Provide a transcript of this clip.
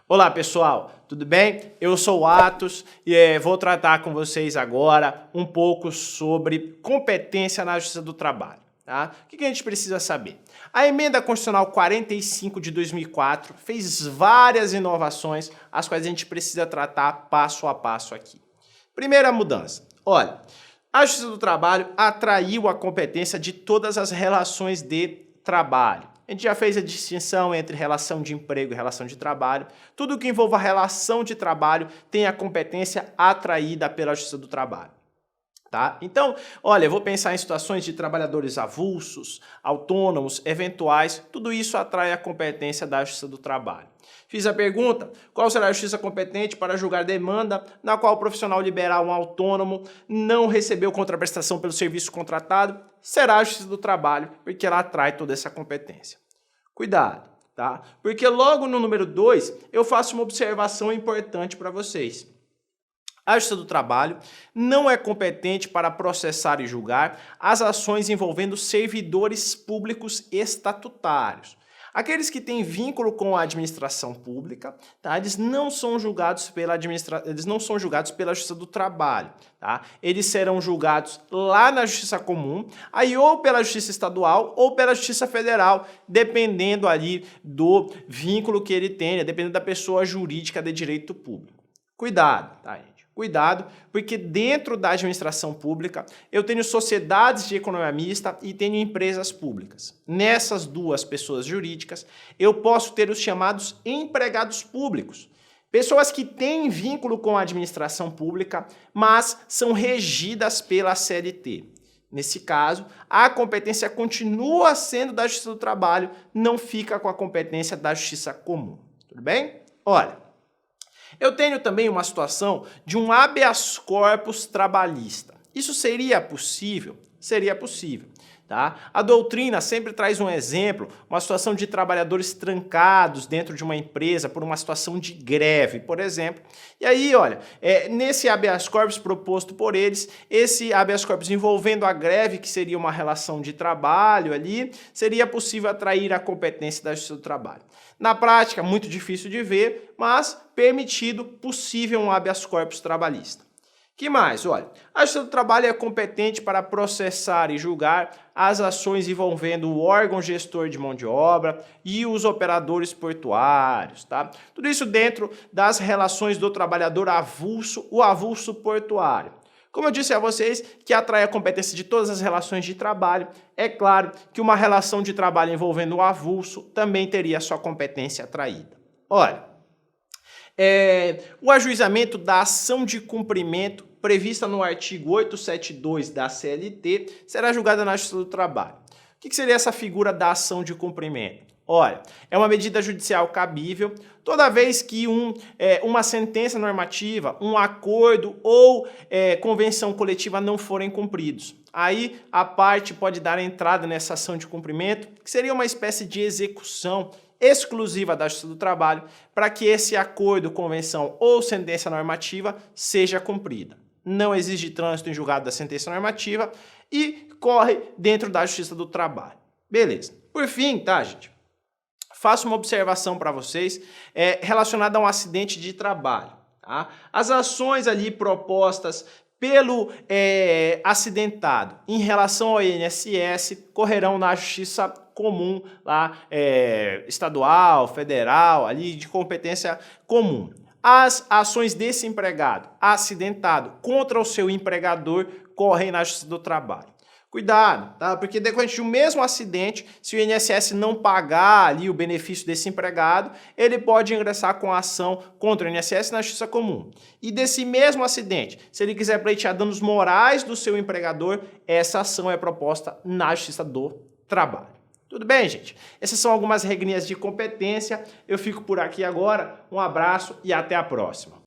Olá pessoal, tudo bem? Eu sou o Atos e vou tratar com vocês agora um pouco sobre competência na Justiça do Trabalho. Tá? O que a gente precisa saber? A Emenda Constitucional 45 de 2004 fez várias inovações, as quais a gente precisa tratar passo a passo aqui. Primeira mudança, olha, a Justiça do Trabalho atraiu a competência de todas as relações de trabalho. A gente já fez a distinção entre relação de emprego e relação de trabalho. Tudo que envolva relação de trabalho tem a competência atraída pela Justiça do Trabalho. Tá? Então, olha, eu vou pensar em situações de trabalhadores avulsos, autônomos, eventuais, tudo isso atrai a competência da Justiça do Trabalho. Fiz a pergunta, qual será a justiça competente para julgar demanda na qual o profissional liberal, um autônomo, não recebeu contraprestação pelo serviço contratado? Será a Justiça do Trabalho, porque ela atrai toda essa competência. Cuidado, tá? Porque logo no número 2, eu faço uma observação importante para vocês. A Justiça do Trabalho não é competente para processar e julgar as ações envolvendo servidores públicos estatutários. Aqueles que têm vínculo com a administração pública, tá? Eles não são julgados pela Justiça do Trabalho, tá? Eles serão julgados lá na Justiça Comum, aí ou pela Justiça Estadual ou pela Justiça Federal, dependendo ali do vínculo que ele tenha, dependendo da pessoa jurídica de direito público. Cuidado, tá, gente? Cuidado, porque dentro da administração pública eu tenho sociedades de economia mista e tenho empresas públicas. Nessas duas pessoas jurídicas, eu posso ter os chamados empregados públicos. Pessoas que têm vínculo com a administração pública, mas são regidas pela CLT. Nesse caso, a competência continua sendo da Justiça do Trabalho, não fica com a competência da Justiça Comum. Tudo bem? Olha, eu tenho também uma situação de um habeas corpus trabalhista. Isso seria possível? Seria possível. Tá? A doutrina sempre traz um exemplo, uma situação de trabalhadores trancados dentro de uma empresa por uma situação de greve, por exemplo. E aí, olha, nesse habeas corpus proposto por eles, esse habeas corpus envolvendo a greve, que seria uma relação de trabalho ali, seria possível atrair a competência da Justiça do Trabalho. Na prática, muito difícil de ver, mas permitido, possível um habeas corpus trabalhista. Que mais? Olha, a Justiça do Trabalho é competente para processar e julgar as ações envolvendo o órgão gestor de mão de obra e os operadores portuários, tá? Tudo isso dentro das relações do trabalhador avulso, o avulso portuário. Como eu disse a vocês, que atrai a competência de todas as relações de trabalho, é claro que uma relação de trabalho envolvendo o avulso também teria sua competência atraída. Olha, o ajuizamento da ação de cumprimento prevista no artigo 872 da CLT será julgada na Justiça do Trabalho. O que seria essa figura da ação de cumprimento? Olha, é uma medida judicial cabível toda vez que uma sentença normativa, um acordo ou convenção coletiva não forem cumpridos. Aí a parte pode dar entrada nessa ação de cumprimento, que seria uma espécie de execução exclusiva da Justiça do Trabalho para que esse acordo, convenção ou sentença normativa seja cumprida. Não exige trânsito em julgado da sentença normativa e corre dentro da Justiça do Trabalho. Beleza. Por fim, tá, gente? Faço uma observação para vocês relacionada a um acidente de trabalho. Tá? As ações ali propostas pelo acidentado em relação ao INSS correrão na Justiça Comum, lá, estadual, federal, ali de competência comum. As ações desse empregado acidentado contra o seu empregador correm na Justiça do Trabalho. Cuidado, tá? Porque decorrente do mesmo acidente, se o INSS não pagar ali o benefício desse empregado, ele pode ingressar com a ação contra o INSS na Justiça Comum. E desse mesmo acidente, se ele quiser pleitear danos morais do seu empregador, essa ação é proposta na Justiça do Trabalho. Tudo bem, gente? Essas são algumas regrinhas de competência. Eu fico por aqui agora. Um abraço e até a próxima.